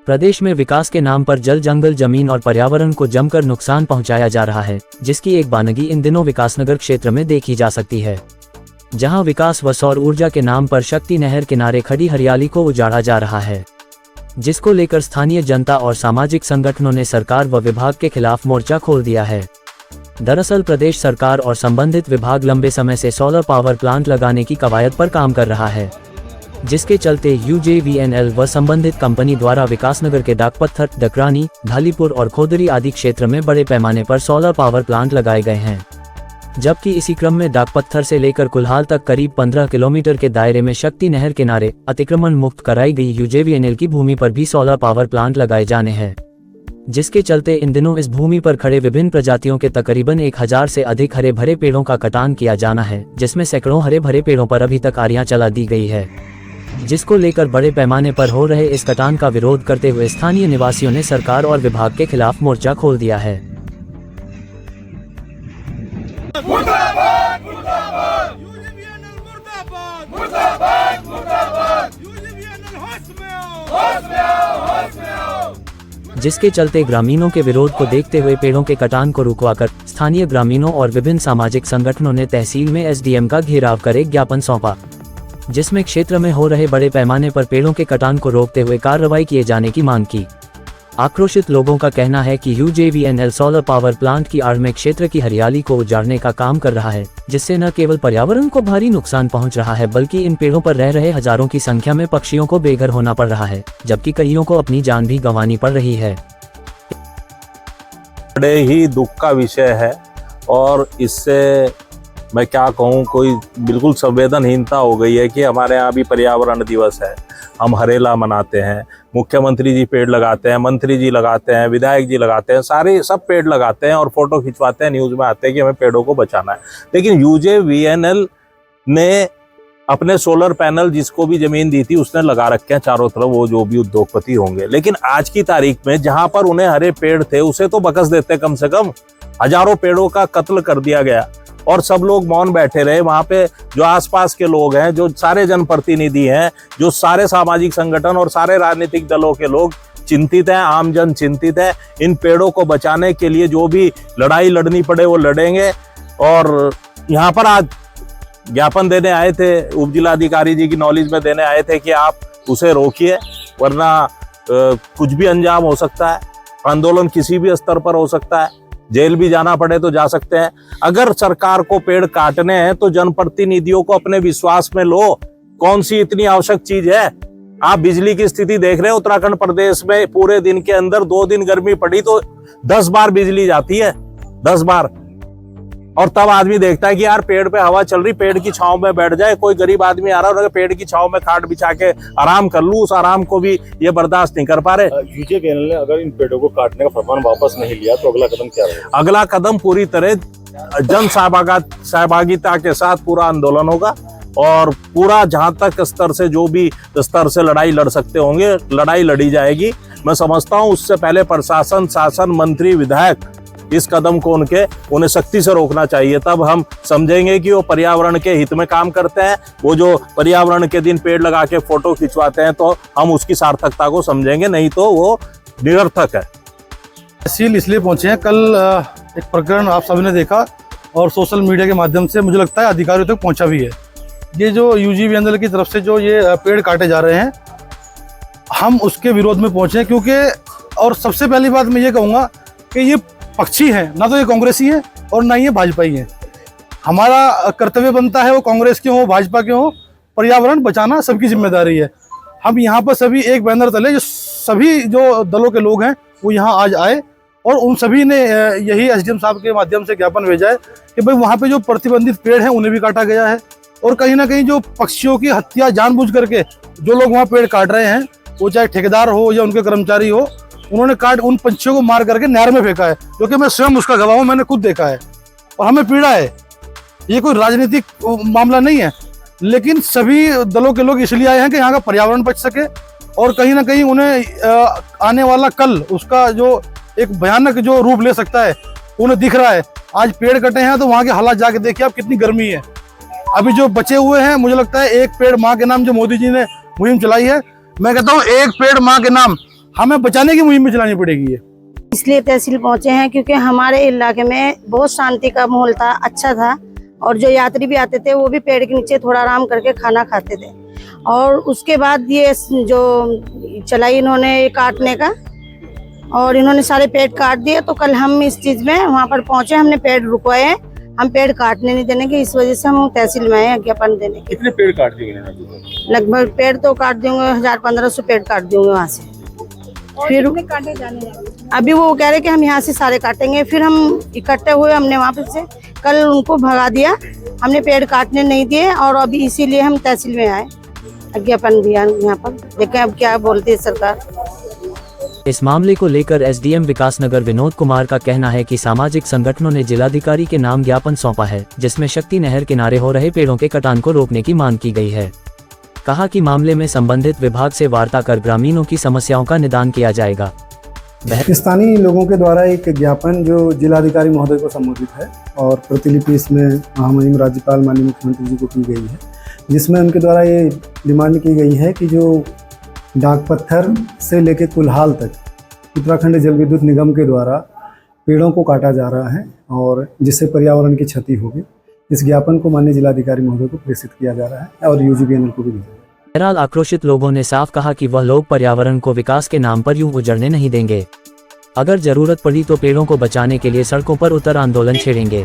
प्रदेश में विकास के नाम पर जल, जंगल, जमीन और पर्यावरण को जमकर नुकसान पहुंचाया जा रहा है, जिसकी एक बानगी इन दिनों विकासनगर क्षेत्र में देखी जा सकती है, जहां विकास व सौर ऊर्जा के नाम पर शक्ति नहर किनारे खड़ी हरियाली को उजाड़ा जा रहा है, जिसको लेकर स्थानीय जनता और सामाजिक संगठनों ने सरकार व विभाग के खिलाफ मोर्चा खोल दिया है। दरअसल प्रदेश सरकार और संबंधित विभाग लंबे समय से सोलर पावर प्लांट लगाने की कवायद पर काम कर रहा है, जिसके चलते UJVNL व संबंधित कंपनी द्वारा विकासनगर के डाकपत्थर, डकरानी, ढालीपुर और खोदरी आदि क्षेत्र में बड़े पैमाने पर सोलर पावर प्लांट लगाए गए हैं, जबकि इसी क्रम में डाकपत्थर से लेकर कुल्हाल तक करीब 15 किलोमीटर के दायरे में शक्ति नहर किनारे अतिक्रमण मुक्त कराई गई UJVNL की भूमि पर भी सोलर पावर प्लांट लगाए जाने हैं, जिसके चलते इन दिनों इस भूमि पर खड़े विभिन्न प्रजातियों के तकरीबन 1000 से अधिक हरे भरे पेड़ों का कटान किया जाना है, जिसमें सैकड़ों हरे भरे पेड़ों पर अभी तक आरियां चला दी गई है, जिसको लेकर बड़े पैमाने पर हो रहे इस कटान का विरोध करते हुए स्थानीय निवासियों ने सरकार और विभाग के खिलाफ मोर्चा खोल दिया है। मुर्दाबाद, मुर्दाबाद, UJVNL मुर्दाबाद, मुर्दाबाद, मुर्दाबाद, UJVNL होश में आओ, होश में आओ, होश में आओ। जिसके चलते ग्रामीणों के विरोध को देखते हुए पेड़ों के कटान को रुकवाकर स्थानीय ग्रामीणों और विभिन्न सामाजिक संगठनों ने तहसील में SDM का घेराव कर एक ज्ञापन सौंपा, जिसमें क्षेत्र में हो रहे बड़े पैमाने पर पेड़ों के कटान को रोकते हुए कार्रवाई किए जाने की मांग की। आक्रोशित लोगों का कहना है कि UJVNL सोलर पावर प्लांट की आड़ में क्षेत्र की हरियाली को उजाड़ने का काम कर रहा है, जिससे न केवल पर्यावरण को भारी नुकसान पहुंच रहा है, बल्कि इन पेड़ों पर रह रहे हजारों की संख्या में पक्षियों को बेघर होना पड़ रहा है, जबकि कईयों को अपनी जान भी गंवानी पड़ रही है। बड़े ही दुख का विषय है और इससे मैं क्या कहूँ, कोई बिल्कुल संवेदनहीनता हो गई है कि हमारे यहाँ भी पर्यावरण दिवस है, हम हरेला मनाते हैं, मुख्यमंत्री जी पेड़ लगाते हैं, मंत्री जी लगाते हैं, विधायक जी लगाते हैं, सारे सब पेड़ लगाते हैं और फोटो खिंचवाते हैं, न्यूज़ में आते हैं कि हमें पेड़ों को बचाना है। लेकिन UJVNL ने अपने सोलर पैनल जिसको भी जमीन दी थी उसने लगा रखे हैं चारों तरफ, वो जो भी उद्योगपति होंगे, लेकिन आज की तारीख में जहां पर उन्हें हरे पेड़ थे उसे तो बकस देते, कम से कम हजारों पेड़ों का कत्ल कर दिया गया और सब लोग मौन बैठे रहे। वहां पे जो आसपास के लोग हैं, जो सारे जनप्रतिनिधि हैं, जो सारे सामाजिक संगठन और सारे राजनीतिक दलों के लोग चिंतित हैं, आम जन चिंतित है। इन पेड़ों को बचाने के लिए जो भी लड़ाई लड़नी पड़े वो लड़ेंगे। और यहाँ पर आज ज्ञापन देने आए थे, उप जिलाधिकारी जी की नॉलेज में देने आए थे कि आप उसे रोकिए, वरना कुछ भी अंजाम हो सकता है, आंदोलन किसी भी स्तर पर हो सकता है, जेल भी जाना पड़े तो जा सकते हैं। अगर सरकार को पेड़ काटने हैं तो जनप्रतिनिधियों को अपने विश्वास में लो। कौन सी इतनी आवश्यक चीज है? आप बिजली की स्थिति देख रहे हैं, उत्तराखंड प्रदेश में पूरे दिन के अंदर 2 दिन गर्मी पड़ी तो 10 बार बिजली जाती है, 10 बार। और तब आदमी देखता है कि यार पेड़ पे हवा चल रही, पेड़ की छांव में बैठ जाए। कोई गरीब आदमी आ रहा है, पेड़ की छांव में खाट बिछा के आराम कर लूं, उस आराम को भी ये बर्दाश्त नहीं कर पा रहे। UJVNL ने अगर इन पेड़ों को काटने का फरमान वापस नहीं लिया तो अगला कदम क्या रहेगा? अगला कदम पूरी तरह जन सहभागिता के साथ पूरा आंदोलन होगा और पूरा जहां तक स्तर से जो भी स्तर से लड़ाई लड़ सकते होंगे लड़ाई लड़ी जाएगी। मैं समझता हूं उससे पहले प्रशासन, शासन, मंत्री, विधायक इस कदम को उन्हें सख्ती से रोकना चाहिए। तब हम समझेंगे कि वो पर्यावरण के हित में काम करते हैं। वो जो पर्यावरण के दिन पेड़ लगा के फोटो खिंचवाते हैं तो हम उसकी सार्थकता को समझेंगे, नहीं तो वो निरर्थक है। तहसील इसलिए पहुंचे हैं, कल एक प्रकरण आप सभी ने देखा और सोशल मीडिया के माध्यम से मुझे लगता है अधिकारियों तक पहुंचा भी है। ये जो UJVNL की तरफ से जो ये पेड़ काटे जा रहे हैं, हम उसके विरोध में पहुंचे हैं, क्योंकि और सबसे पहली बात मैं ये कहूँगा कि ये पक्षी हैं, ना तो ये कांग्रेसी है और ना ये भाजपाई है। हमारा कर्तव्य बनता है, वो कांग्रेस के हो, भाजपा के हो, पर्यावरण बचाना सबकी जिम्मेदारी है। हम यहाँ पर सभी एक बैनर तले, जो सभी जो दलों के लोग हैं वो यहाँ आज आए और उन सभी ने यही SDM साहब के माध्यम से ज्ञापन भेजा है कि भाई वहाँ पे जो प्रतिबंधित पेड़ हैं उन्हें भी काटा गया है और कहीं ना कहीं जो पक्षियों की हत्या जानबूझ करके जो लोग वहाँ पेड़ काट रहे हैं, वो चाहे ठेकेदार हो या उनके कर्मचारी हो, उन्होंने उन पंछियों को मार करके नहर में फेंका है, जो कि मैं स्वयं उसका गवाह हूं, मैंने खुद देखा है और हमें पीड़ा है। ये कोई राजनीतिक मामला नहीं है, लेकिन सभी दलों के लोग इसलिए आए हैं कि यहाँ का पर्यावरण बच सके और कहीं ना कहीं उन्हें आने वाला कल उसका जो एक भयानक जो रूप ले सकता है उन्हें दिख रहा है। आज पेड़ कटे हैं तो वहाँ के हालात जाके देखिए आप, कितनी गर्मी है। अभी जो बचे हुए हैं, मुझे लगता है एक पेड़ माँ के नाम जो मोदी जी ने मुहिम चलाई है, मैं कहता हूँ एक पेड़ माँ के नाम हमें बचाने की मुहिम भी चलानी पड़ेगी ये। इसलिए तहसील पहुंचे हैं क्योंकि हमारे इलाके में बहुत शांति का माहौल था, अच्छा था, और जो यात्री भी आते थे वो भी पेड़ के नीचे थोड़ा आराम करके खाना खाते थे। और उसके बाद ये जो चलाई इन्होंने काटने का, और इन्होंने सारे पेड़ काट दिए, तो कल हम इस चीज में वहां पर पहुंचे, हमने पेड़ रुकवाए हैं, हम पेड़ काटने नहीं देने के, इस वजह से हम तहसील में आए ज्ञापन देने के। कितने पेड़ काट दिए इन्होंने? लगभग पेड़ तो काट देंगे 1000-1500 पेड़ काट देंगे वहाँ से। फिर काटे जाने अभी वो कह रहे कि हम यहाँ से सारे काटेंगे, फिर हम इकट्ठे हुए, हमने वहाँ पे से कल उनको भगा दिया, हमने पेड़ काटने नहीं दिए, और अभी इसीलिए हम तहसील में आए, ज्ञापन दिया यहाँ पर, देखें अब क्या बोलती है सरकार। इस मामले को लेकर एसडीएम विकासनगर विनोद कुमार का कहना है कि सामाजिक संगठनों ने जिलाधिकारी के नाम ज्ञापन सौंपा है, जिसमें शक्ति नहर किनारे हो रहे पेड़ों के कटान को रोकने की मांग की गई है। कहा कि मामले में संबंधित विभाग से वार्ता कर ग्रामीणों की समस्याओं का निदान किया जाएगा। स्थानीय लोगों के द्वारा एक ज्ञापन जो जिलाधिकारी महोदय को संबोधित है, और प्रतिलिपि इसमें महामहिम राज्यपाल माननीय मुख्यमंत्री जी को की गई है, जिसमें उनके द्वारा ये डिमांड की गई है कि जो डाक पत्थर से लेकर कुल्हाल तक उत्तराखंड जल विद्युत निगम के द्वारा पेड़ों को काटा जा रहा है, और जिससे पर्यावरण की क्षति होगी, इस ज्ञापन को माननीय जिलाधिकारी महोदय को प्रेषित किया जा रहा है और यूजीवीएनएल को भी भेजा है। बहरहाल आक्रोशित लोगों ने साफ कहा कि वह लोग पर्यावरण को विकास के नाम पर यूं उजड़ने नहीं देंगे। अगर जरूरत पड़ी तो पेड़ों को बचाने के लिए सड़कों पर उतर आंदोलन छेड़ेंगे।